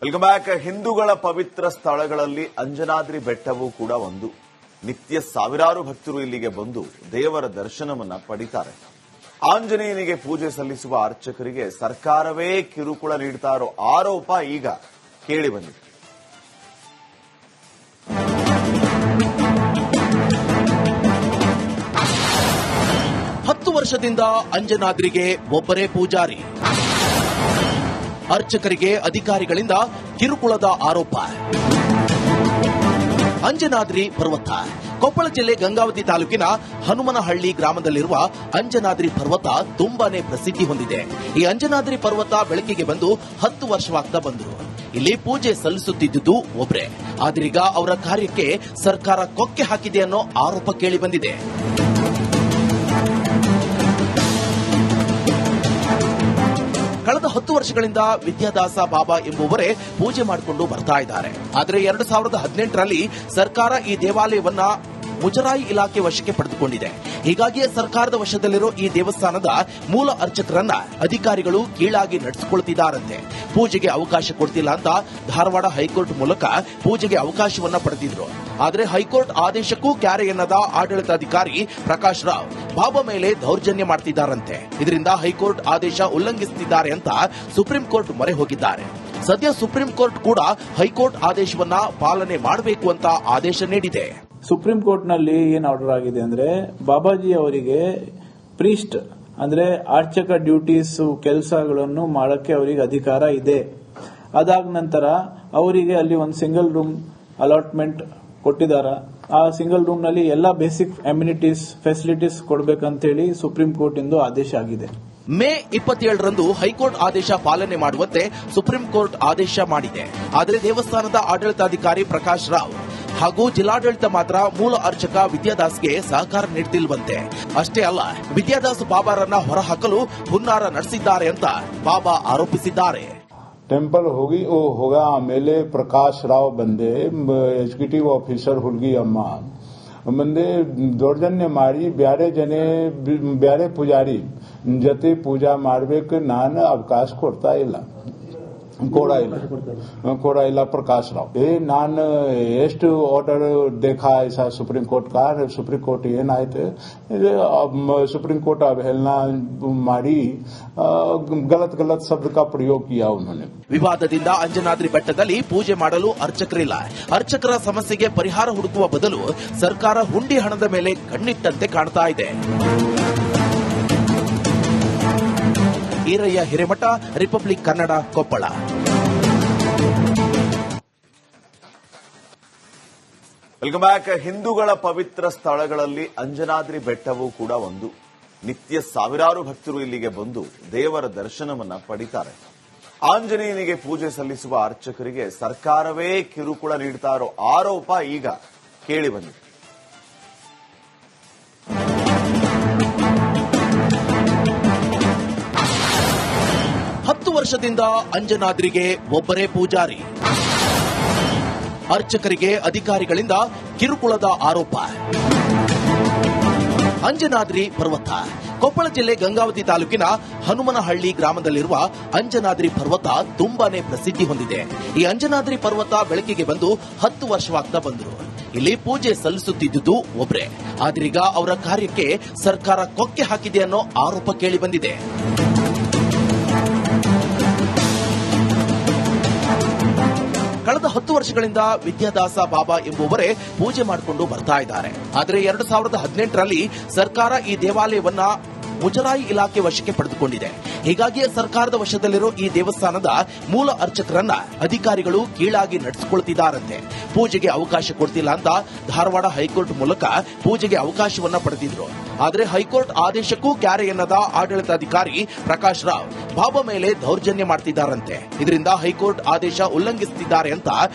Welcome back. ಹಿಂದೂಗಳ ಪವಿತ್ರ ಸ್ಥಳಗಳಲ್ಲಿ ಅಂಜನಾದ್ರಿ ಬೆಟ್ಟವೂ ಕೂಡ ಒಂದು. ನಿತ್ಯ ಸಾವಿರಾರು ಭಕ್ತರು ಇಲ್ಲಿಗೆ ಬಂದು ದೇವರ ದರ್ಶನವನ್ನ ಪಡಿತಾರೆ. ಆಂಜನೇಯನಿಗೆ ಪೂಜೆ ಸಲ್ಲಿಸುವ ಅರ್ಚಕರಿಗೆ ಸರ್ಕಾರವೇ ಕಿರುಕುಳ ನೀಡ್ತಾ ಇರೋ ಆರೋಪ ಈಗ ಕೇಳಿಬಂದಿದೆ. ವರ್ಷದಿಂದ ಅಂಜನಾದ್ರಿಗೆ ಒಬ್ಬರೇ ಪೂಜಾರಿ, ಅರ್ಚಕರಿಗೆ ಅಧಿಕಾರಿಗಳಿಂದ ಕಿರುಕುಳದ ಆರೋಪ. ಅಂಜನಾದ್ರಿ ಪರ್ವತ ಕೊಪ್ಪಳ ಜಿಲ್ಲೆ ಗಂಗಾವತಿ ತಾಲೂಕಿನ ಹನುಮನಹಳ್ಳಿ ಗ್ರಾಮದಲ್ಲಿರುವ ಅಂಜನಾದ್ರಿ ಪರ್ವತ ತುಂಬಾನೇ ಪ್ರಸಿದ್ಧಿ ಹೊಂದಿದೆ. ಈ ಅಂಜನಾದ್ರಿ ಪರ್ವತ ಬೆಳಕಿಗೆ ಬಂದು 10 ವರ್ಷವಾಗ್ತಾ ಬಂದರು. ಇಲ್ಲಿ ಪೂಜೆ ಸಲ್ಲಿಸುತ್ತಿದ್ದುದು ಒಬ್ಬರೇ. ಆದ್ರೀಗ ಅವರ ಕಾರ್ಯಕ್ಕೆ ಸರ್ಕಾರ ಕೊಕ್ಕೆ ಹಾಕಿದೆ ಅನ್ನೋ ಆರೋಪ ಕೇಳಿ ಬಂದಿದೆ. ಕಳೆದ 10 ವರ್ಷಗಳಿಂದ ವಿದ್ಯಾದಾಸ ಬಾಬಾ ಎಂಬುವರೇ ಪೂಜೆ ಮಾಡಿಕೊಂಡು ಬರ್ತಾ ಇದ್ದಾರೆ. ಆದರೆ 2018ರಲ್ಲಿ ಸರ್ಕಾರ ಈ ದೇವಾಲಯವನ್ನ ಮುಜರಾಯಿ ಇಲಾಖೆ ವಶಕ್ಕೆ ಪಡೆದುಕೊಂಡಿದೆ. ಹೀಗಾಗಿ ಸರ್ಕಾರದ ವಶದಲ್ಲಿರೋ ಈ ದೇವಸ್ಥಾನದ ಮೂಲ ಅರ್ಚಕರನ್ನ ಅಧಿಕಾರಿಗಳು ಕೀಳಾಗಿ ನಡೆಸಿಕೊಳ್ಳುತ್ತಿದ್ದಾರಂತೆ. ಪೂಜೆಗೆ ಅವಕಾಶ ಕೊಡ್ತಿಲ್ಲ ಅಂತ ಧಾರವಾಡ ಹೈಕೋರ್ಟ್ ಮೂಲಕ ಪೂಜೆಗೆ ಅವಕಾಶವನ್ನ ಪಡೆದಿದ್ರು. ಆದರೆ ಹೈಕೋರ್ಟ್ ಆದೇಶಕ್ಕೂ ಕ್ಯಾರೆ ಎನ್ನದ ಆಡಳಿತಾಧಿಕಾರಿ ಪ್ರಕಾಶ್ ರಾವ್ ಬಾಬಾ ಮೇಲೆ ದೌರ್ಜನ್ಯ ಮಾಡ್ತಿದ್ದಾರಂತೆ. ಇದರಿಂದ ಹೈಕೋರ್ಟ್ ಆದೇಶ ಉಲ್ಲಂಘಿಸುತ್ತಿದ್ದಾರೆ ಅಂತ ಸುಪ್ರೀಂ ಕೋರ್ಟ್ ಮೊರೆ ಹೋಗಿದ್ದಾರೆ. ಸದ್ಯ ಸುಪ್ರೀಂ ಕೋರ್ಟ್ ಕೂಡ ಹೈಕೋರ್ಟ್ ಆದೇಶವನ್ನ ಪಾಲನೆ ಮಾಡಬೇಕು ಅಂತ ಆದೇಶ ನೀಡಿದೆ. ಸುಪ್ರೀಂ ಕೋರ್ಟ್ ನಲ್ಲಿ ಏನ್ ಆರ್ಡರ್ ಆಗಿದೆ ಅಂದ್ರೆ, ಬಾಬಾಜಿ ಅವರಿಗೆ ಪ್ರೀಸ್ಟ್ ಅಂದ್ರೆ ಅರ್ಚಕ ಡ್ಯೂಟೀಸ್ ಕೆಲಸಗಳನ್ನು ಮಾಡಕ್ಕೆ ಅವರಿಗೆ ಅಧಿಕಾರ ಇದೆ. ಅದಾದ ನಂತರ ಅವರಿಗೆ ಅಲ್ಲಿ ಒಂದು ಸಿಂಗಲ್ ರೂಮ್ ಅಲಾಟ್ಮೆಂಟ್ ಕೊಟ್ಟಿದ್ದಾರೆ. ಆ ಸಿಂಗಲ್ ರೂಮ್ ನಲ್ಲಿ ಎಲ್ಲಾ ಬೇಸಿಕ್ ಅಮ್ಯುನಿಟೀಸ್ ಫೆಸಿಲಿಟೀಸ್ ಕೊಡಬೇಕಂತೇಳಿ ಸುಪ್ರೀಂ ಕೋರ್ಟ್ ಇಂದು ಆದೇಶ ಆಗಿದೆ. ಮೇ 27ರಂದು ಹೈಕೋರ್ಟ್ ಆದೇಶ ಪಾಲನೆ ಮಾಡುವಂತೆ ಸುಪ್ರೀಂ ಕೋರ್ಟ್ ಆದೇಶ ಮಾಡಿದೆ. ಆದರೆ ದೇವಸ್ಥಾನದ ಆಡಳಿತಾಧಿಕಾರಿ ಪ್ರಕಾಶ್ ರಾವ್ ಹಾಗೂ ಜಿಲ್ಲಾಡಳಿತ ಮಾತ್ರ ಮೂಲ ಅರ್ಚಕ ವಿದ್ಯಾದಾಸ್ಗೆ ಸಹಕಾರ ನೀಡುತ್ತಿಲ್ವಂತೆ. ಅಷ್ಟೇ ಅಲ್ಲ, ವಿದ್ಯಾದಾಸ್ ಬಾಬಾರನ್ನ ಹೊರಹಾಕಲು ಹುನ್ನಾರ ನಡೆಸಿದ್ದಾರೆ ಅಂತ ಬಾಬಾ ಆರೋಪಿಸಿದ್ದಾರೆ. टेंपल होगी वो होगा एमएलए प्रकाश राव बंदे एग्जीक्यूटिव ऑफिसर हुलगी अम्मा बंदे दौर्जन्य मारी ब्यारे पुजारी जते पूजा ಮಾಡಬೇಕು ನಾನು ಅವಕಾಶ ಕೊಡ್ತಾ ಇಲ್ಲ कोड़ा इला प्रकाश राव ये नान ಎಷ್ಟು ಆರ್ಡರ್ देखा ऐसा सुप्रीम कोर्ट का सुप्रीम कोर्ट ಏನಾಯ್ತು सुप्रीम कोर्ट अवहेलना ಮಾಡಿ गलत शब्द का प्रयोग किया उन्होंने. ವಿವಾದದಿಂದ ಅಂಜನಾದ್ರಿ ಬೆಟ್ಟದಲ್ಲಿ ಪೂಜೆ ಮಾಡಲು ಅರ್ಚಕರಿಲ್ಲ. ಅರ್ಚಕರ ಸಮಸ್ಯೆಗೆ ಪರಿಹಾರ ಹುಡುಕುವ ಬದಲು ಸರ್ಕಾರ ಹುಂಡಿ ಹಣದ ಮೇಲೆ ಕಣ್ಣಿಟ್ಟಂತೆ ಕಾಣ್ತಾ ಇದೆ. Eerayya Hiremath, republic Kannada, Koppal. Welcome back. ಹಿಂದೂಗಳ ಪವಿತ್ರ ಸ್ಥಳಗಳಲ್ಲಿ ಅಂಜನಾದ್ರಿ ಬೆಟ್ಟವೂ ಕೂಡ ಒಂದು. ನಿತ್ಯ ಸಾವಿರಾರು ಭಕ್ತರು ಇಲ್ಲಿಗೆ ಬಂದು ದೇವರ ದರ್ಶನವನ್ನ ಪಡಿತಾರೆ. ಆಂಜನೇಯನಿಗೆ ಪೂಜೆ ಸಲ್ಲಿಸುವ ಅರ್ಚಕರಿಗೆ ಸರ್ಕಾರವೇ ಕಿರುಕುಳ ನೀಡ್ತಾ ಇರೋ ಆರೋಪ ಈಗ ಕೇಳಿಬಂದಿದೆ. ವರ್ಷದಿಂದ ಅಂಜನಾದ್ರಿಗೆ ಒಬ್ಬರೇ ಪೂಜಾರಿ, ಅರ್ಚಕರಿಗೆ ಅಧಿಕಾರಿಗಳಿಂದ ಕಿರುಕುಳದ ಆರೋಪ. ಅಂಜನಾದ್ರಿ ಪರ್ವತ ಕೊಪ್ಪಳ ಜಿಲ್ಲೆ ಗಂಗಾವತಿ ತಾಲೂಕಿನ ಹನುಮನಹಳ್ಳಿ ಗ್ರಾಮದಲ್ಲಿರುವ ಅಂಜನಾದ್ರಿ ಪರ್ವತ ತುಂಬಾನೇ ಪ್ರಸಿದ್ಧಿ ಹೊಂದಿದೆ. ಈ ಅಂಜನಾದ್ರಿ ಪರ್ವತ ಬೆಳಕಿಗೆ ಬಂದು 10 ವರ್ಷವಾಗ್ತಾ ಬಂದರು. ಇಲ್ಲಿ ಪೂಜೆ ಸಲ್ಲಿಸುತ್ತಿದ್ದುದು ಒಬ್ಬರೇ. ಆದ್ರೀಗ ಅವರ ಕಾರ್ಯಕ್ಕೆ ಸರ್ಕಾರ ಕೊಕ್ಕೆ ಹಾಕಿದೆ ಅನ್ನೋ ಆರೋಪ ಕೇಳಿ ಬಂದಿದೆ. ಕಳೆದ 10 ವರ್ಷಗಳಿಂದ ವಿದ್ಯಾದಾಸ ಬಾಬಾ ಎಂಬುವರೇ ಪೂಜೆ ಮಾಡಿಕೊಂಡು ಬರ್ತಾ ಇದ್ದಾರೆ. ಆದರೆ 2018ರಲ್ಲಿ ಸರ್ಕಾರ ಈ ದೇವಾಲಯವನ್ನ ಮುಜರಾಯಿ ಇಲಾಖೆ ವಶಕ್ಕೆ ಪಡೆದುಕೊಂಡಿದೆ. ಹೀಗಾಗಿ ಸರ್ಕಾರದ ವಶದಲ್ಲಿರೋ ಈ ದೇವಸ್ಥಾನದ ಮೂಲ ಅರ್ಚಕರನ್ನ ಅಧಿಕಾರಿಗಳು ಕೀಳಾಗಿ ನಡೆಸಿಕೊಳ್ಳುತ್ತಿದ್ದಾರಂತೆ. ಪೂಜೆಗೆ ಅವಕಾಶ ಕೊಡ್ತಿಲ್ಲ ಅಂತ ಧಾರವಾಡ ಹೈಕೋರ್ಟ್ ಮೂಲಕ ಪೂಜೆಗೆ ಅವಕಾಶವನ್ನ ಪಡೆದಿದ್ರು. ಆದರೆ ಹೈಕೋರ್ಟ್ ಆದೇಶಕ್ಕೂ ಕ್ಯಾರೆ ಎನ್ನದ ಆಡಳಿತಾಧಿಕಾರಿ ಪ್ರಕಾಶ್ ರಾವ್ ಬಾಬಾ ಮೇಲೆ ದೌರ್ಜನ್ಯ ಮಾಡ್ತಿದ್ದಾರಂತೆ. ಇದರಿಂದ ಹೈಕೋರ್ಟ್ ಆದೇಶ ಉಲ್ಲಂಘಿಸುತ್ತಿದ್ದಾರೆ ಅಂತ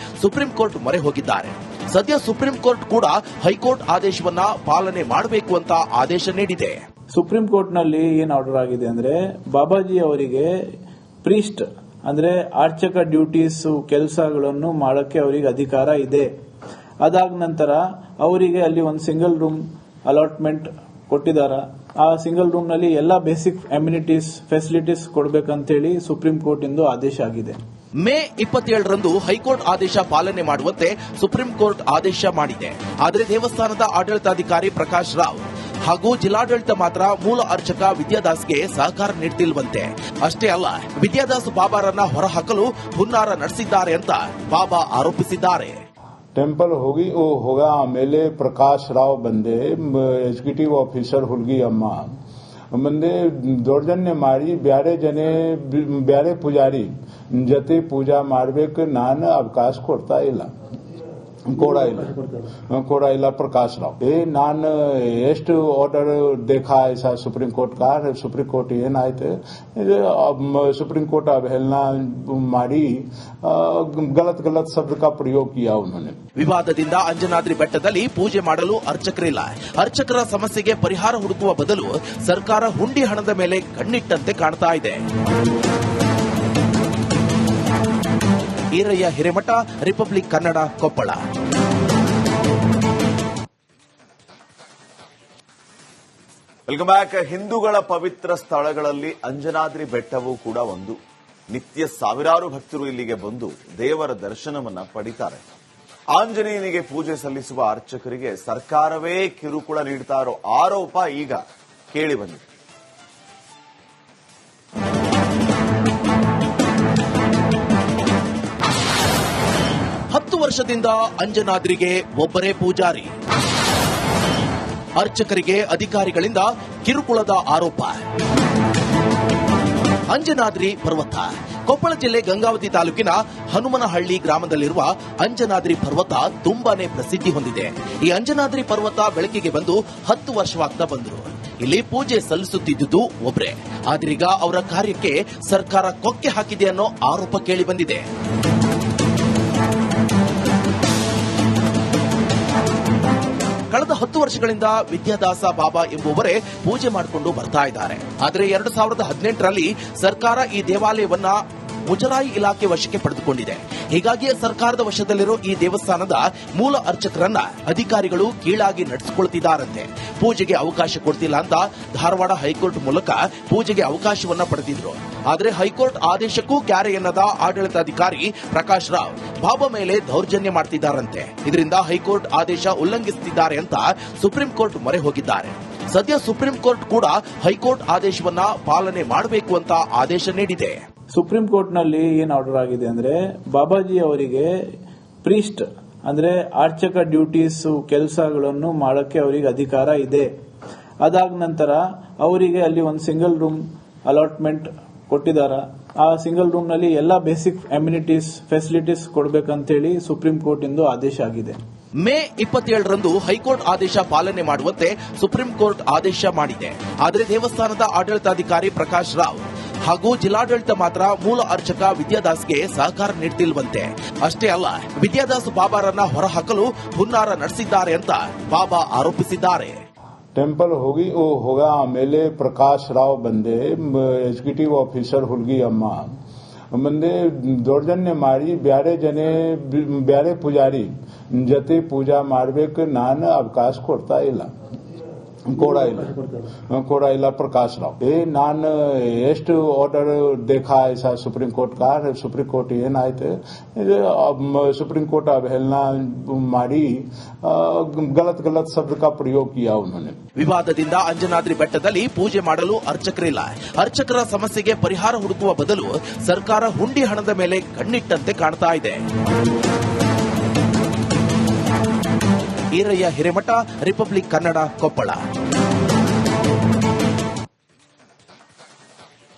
ಸುಪ್ರೀಂ ಕೋರ್ಟ್ ಮೊರೆ ಹೋಗಿದ್ದಾರೆ. ಸದ್ಯ ಸುಪ್ರೀಂ ಕೋರ್ಟ್ ಕೂಡ ಹೈಕೋರ್ಟ್ ಆದೇಶವನ್ನ ಪಾಲನೆ ಮಾಡಬೇಕು ಅಂತ ಆದೇಶ ನೀಡಿದೆ. ಸುಪ್ರೀಂ ಕೋರ್ಟ್ ನಲ್ಲಿ ಏನ್ ಆರ್ಡರ್ ಆಗಿದೆ ಅಂದ್ರೆ, ಬಾಬಾಜಿ ಅವರಿಗೆ ಪ್ರೀಸ್ಟ್ ಅಂದ್ರೆ ಅರ್ಚಕ ಡ್ಯೂಟೀಸ್ ಕೆಲಸಗಳನ್ನು ಮಾಡಕ್ಕೆ ಅವರಿಗೆ ಅಧಿಕಾರ ಇದೆ. ಅದಾದ ನಂತರ ಅವರಿಗೆ ಅಲ್ಲಿ ಒಂದು ಸಿಂಗಲ್ ರೂಮ್ ಅಲಾಟ್ಮೆಂಟ್ ಕೊಟ್ಟಿದ್ದಾರೆ. ಆ ಸಿಂಗಲ್ ರೂಮ್ ನಲ್ಲಿ ಎಲ್ಲಾ ಬೇಸಿಕ್ ಅಮ್ಯುನಿಟೀಸ್ ಫೆಸಿಲಿಟೀಸ್ ಕೊಡಬೇಕಂತೇಳಿ ಸುಪ್ರೀಂ ಕೋರ್ಟ್ ಇಂದು ಆದೇಶ ಆಗಿದೆ. ಮೇ 27ರಂದು ಹೈಕೋರ್ಟ್ ಆದೇಶ ಪಾಲನೆ ಮಾಡುವಂತೆ ಸುಪ್ರೀಂ ಕೋರ್ಟ್ ಆದೇಶ ಮಾಡಿದೆ. ಆದರೆ ದೇವಸ್ಥಾನದ ಆಡಳಿತಾಧಿಕಾರಿ ಪ್ರಕಾಶ್ ರಾವ್ ಹಾಗೂ ಜಿಲ್ಲಾಡಳಿತ ಮಾತ್ರ ಮೂಲ ಅರ್ಚಕ ವಿದ್ಯಾದಾಸ್ಗೆ ಸಹಕಾರ ನೀಡುತ್ತಿಲ್ವಂತೆ. ಅಷ್ಟೇ ಅಲ್ಲ, ವಿದ್ಯಾದಾಸ್ ಬಾಬಾರನ್ನ ಹೊರಹಾಕಲು ಹುನ್ನಾರ ನಡೆಸಿದ್ದಾರೆ ಅಂತ ಬಾಬಾ ಆರೋಪಿಸಿದ್ದಾರೆ. टेम्पल होगी वो होगा एमएलए प्रकाश राव बंदे एग्जीक्यूटिव ऑफिसर हुलगी अम्मा बंदे दौर्जन्य मारी ब्यारे पुजारी जते पूजा मारबेक नान अवकाश ಕೊಡ್ತಾ ಇಲ್ಲ कोड़ा इला प्रकाश राव ये नान ಎಷ್ಟು ಆರ್ಡರ್ देखा ऐसा सुप्रीम कोर्ट का सुप्रीम कोर्ट ಏನಾಯ್ತು सुप्रीम कोर्ट अवहेलना मारी गलत शब्द का प्रयोग किया उन्होंने. ವಿವಾದದಿಂದ ಅಂಜನಾದ್ರಿ ಬೆಟ್ಟದಲ್ಲಿ ಪೂಜೆ ಮಾಡಲು ಅರ್ಚಕರಿಲ್ಲ. ಅರ್ಚಕರ ಸಮಸ್ಯೆಗೆ ಪರಿಹಾರ ಹುಡುಕುವ ಬದಲು ಸರ್ಕಾರ ಹುಂಡಿ ಹಣದ ಮೇಲೆ ಕಣ್ಣಿಟ್ಟಂತೆ ಕಾಣ್ತಾ ಇದೆ. Eerayya Hiremath, republic Kannada, Koppal. Welcome back. ಹಿಂದೂಗಳ ಪವಿತ್ರ ಸ್ಥಳಗಳಲ್ಲಿ ಅಂಜನಾದ್ರಿ ಬೆಟ್ಟವೂ ಕೂಡ ಒಂದು. ನಿತ್ಯ ಸಾವಿರಾರು ಭಕ್ತರು ಇಲ್ಲಿಗೆ ಬಂದು ದೇವರ ದರ್ಶನವನ್ನ ಪಡಿತಾರೆ. ಆಂಜನೇಯನಿಗೆ ಪೂಜೆ ಸಲ್ಲಿಸುವ ಅರ್ಚಕರಿಗೆ ಸರ್ಕಾರವೇ ಕಿರುಕುಳ ನೀಡ್ತಾ ಇರೋ ಆರೋಪ ಈಗ ಕೇಳಿ ಬಂದಿದೆ. ವರ್ಷದಿಂದ ಅಂಜನಾದ್ರಿಗೆ ಒಬ್ಬರೇ ಪೂಜಾರಿ. ಅರ್ಚಕರಿಗೆ ಅಧಿಕಾರಿಗಳಿಂದ ಕಿರುಕುಳದ ಆರೋಪ. ಅಂಜನಾದ್ರಿ ಪರ್ವತ ಕೊಪ್ಪಳ ಜಿಲ್ಲೆ ಗಂಗಾವತಿ ತಾಲೂಕಿನ ಹನುಮನಹಳ್ಳಿ ಗ್ರಾಮದಲ್ಲಿರುವ ಅಂಜನಾದ್ರಿ ಪರ್ವತ ತುಂಬಾನೇ ಪ್ರಸಿದ್ಧಿ ಹೊಂದಿದೆ. ಈ ಅಂಜನಾದ್ರಿ ಪರ್ವತ ಬೆಳಕಿಗೆ ಬಂದು 10 ವರ್ಷವಾಗ್ತಾ ಬಂದರು. ಇಲ್ಲಿ ಪೂಜೆ ಸಲ್ಲಿಸುತ್ತಿದ್ದುದು ಒಬ್ಬರೇ. ಆದ್ರೀಗ ಅವರ ಕಾರ್ಯಕ್ಕೆ ಸರ್ಕಾರ ಕೊಕ್ಕೆ ಹಾಕಿದೆ ಅನ್ನೋ ಆರೋಪ ಕೇಳಿ ಬಂದಿದೆ. ಕಳೆದ 10 ವರ್ಷಗಳಿಂದ ವಿದ್ಯಾದಾಸ ಬಾಬಾ ಎಂಬುವರೇ ಪೂಜೆ ಮಾಡಿಕೊಂಡು ಬರ್ತಾ ಇದ್ದಾರೆ. ಆದರೆ 2018ರಲ್ಲಿ ಸರ್ಕಾರ ಈ ದೇವಾಲಯವನ್ನ ಮುಜರಾಯಿ ಇಲಾಖೆ ವಶಕ್ಕೆ ಪಡೆದುಕೊಂಡಿದೆ. ಹೀಗಾಗಿ ಸರ್ಕಾರದ ವಶದಲ್ಲಿರೋ ಈ ದೇವಸ್ಥಾನದ ಮೂಲ ಅರ್ಚಕರನ್ನ ಅಧಿಕಾರಿಗಳು ಕೀಳಾಗಿ ನಡೆಸಿಕೊಳ್ಳುತ್ತಿದ್ದಾರಂತೆ. ಪೂಜೆಗೆ ಅವಕಾಶ ಕೊಡ್ತಿಲ್ಲ ಅಂತ ಧಾರವಾಡ ಹೈಕೋರ್ಟ್ ಮೂಲಕ ಪೂಜೆಗೆ ಅವಕಾಶವನ್ನ ಪಡೆದಿದ್ರು. ಆದರೆ ಹೈಕೋರ್ಟ್ ಆದೇಶಕ್ಕೂ ಕ್ಯಾರೆ ಎನ್ನದ ಆಡಳಿತಾಧಿಕಾರಿ ಪ್ರಕಾಶ್ ರಾವ್ ಬಾಬಾ ಮೇಲೆ ದೌರ್ಜನ್ಯ ಮಾಡ್ತಿದ್ದಾರಂತೆ. ಇದರಿಂದ ಹೈಕೋರ್ಟ್ ಆದೇಶ ಉಲ್ಲಂಘಿಸುತ್ತಿದ್ದಾರೆ ಅಂತ ಸುಪ್ರೀಂ ಕೋರ್ಟ್ ಮೊರೆ ಹೋಗಿದ್ದಾರೆ. ಸದ್ಯ ಸುಪ್ರೀಂ ಕೋರ್ಟ್ ಕೂಡ ಹೈಕೋರ್ಟ್ ಆದೇಶವನ್ನ ಪಾಲನೆ ಮಾಡಬೇಕು ಅಂತ ಆದೇಶ ನೀಡಿದೆ. ಸುಪ್ರೀಂ ಕೋರ್ಟ್ ನಲ್ಲಿ ಏನ್ ಆರ್ಡರ್ ಆಗಿದೆ ಅಂದ್ರೆ, ಬಾಬಾಜಿ ಅವರಿಗೆ ಪ್ರೀಸ್ಟ್ ಅಂದ್ರೆ ಅರ್ಚಕ ಡ್ಯೂಟೀಸ್ ಕೆಲಸಗಳನ್ನು ಮಾಡಕ್ಕೆ ಅವರಿಗೆ ಅಧಿಕಾರ ಇದೆ. ಅದಾದ ನಂತರ ಅವರಿಗೆ ಅಲ್ಲಿ ಒಂದು ಸಿಂಗಲ್ ರೂಮ್ ಅಲಾಟ್ಮೆಂಟ್ ಕೊಟ್ಟಿದ್ದಾರೆ. ಆ ಸಿಂಗಲ್ ರೂಮ್ ನಲ್ಲಿ ಎಲ್ಲಾ ಬೇಸಿಕ್ ಅಮ್ಯುನಿಟೀಸ್ ಫೆಸಿಲಿಟೀಸ್ ಕೊಡಬೇಕಂತೇಳಿ ಸುಪ್ರೀಂ ಕೋರ್ಟ್ ಇಂದು ಆದೇಶ ಆಗಿದೆ. ಮೇ 27ರಂದು ಹೈಕೋರ್ಟ್ ಆದೇಶ ಪಾಲನೆ ಮಾಡುವಂತೆ ಸುಪ್ರೀಂ ಕೋರ್ಟ್ ಆದೇಶ ಮಾಡಿದೆ. ಆದರೆ ದೇವಸ್ಥಾನದ ಆಡಳಿತಾಧಿಕಾರಿ ಪ್ರಕಾಶ್ ರಾವ್ ಹಾಗೂ ಜಿಲ್ಲಾಡಳಿತ ಮಾತ್ರ ಮೂಲ ಅರ್ಚಕ ವಿದ್ಯಾದಾಸ್ಗೆ ಸಹಕಾರ ನೀಡುತ್ತಿಲ್ವಂತೆ. ಅಷ್ಟೇ ಅಲ್ಲ, ವಿದ್ಯಾದಾಸ್ ಬಾಬಾರನ್ನ ಹೊರಹಾಕಲು ಹುನ್ನಾರ ನಡೆಸಿದ್ದಾರೆ ಅಂತ ಬಾಬಾ ಆರೋಪಿಸಿದ್ದಾರೆ. टेम्पल होगी वो होगा एमएलए प्रकाश राव बंदे एग्जीक्यूटिव ऑफिसर हुलगी अम्मा बंदे दौर्जन्य मारी ब्यारे पुजारी जते पूजा मारबेक नान अवकाश ಕೊಡ್ತಾ ಇಲ್ಲ कोड़ा इला प्रकाश राव ये नान ಎಷ್ಟು ಆರ್ಡರ್ देखा ऐसा सुप्रीम कोर्ट का सुप्रीम कोर्ट ಏನಾಯ್ತು सुप्रीम कोर्ट अवहेलना मारी गलत शब्द का प्रयोग किया उन्होंने. ವಿವಾದದಿಂದ ಅಂಜನಾದ್ರಿ ಬೆಟ್ಟದಲ್ಲಿ ಪೂಜೆ ಮಾಡಲು ಅರ್ಚಕರಿಲ್ಲ. ಅರ್ಚಕರ ಸಮಸ್ಯೆಗೆ ಪರಿಹಾರ ಹುಡುಕುವ ಬದಲು ಸರ್ಕಾರ ಹುಂಡಿ ಹಣದ ಮೇಲೆ ಕಣ್ಣಿಟ್ಟಂತೆ ಕಾಣ್ತಾ ಇದೆ. ಈರಯ್ಯ ಹಿರೇಮಠ, ರಿಪಬ್ಲಿಕ್ ಕನ್ನಡ, ಕೊಪ್ಪಳ.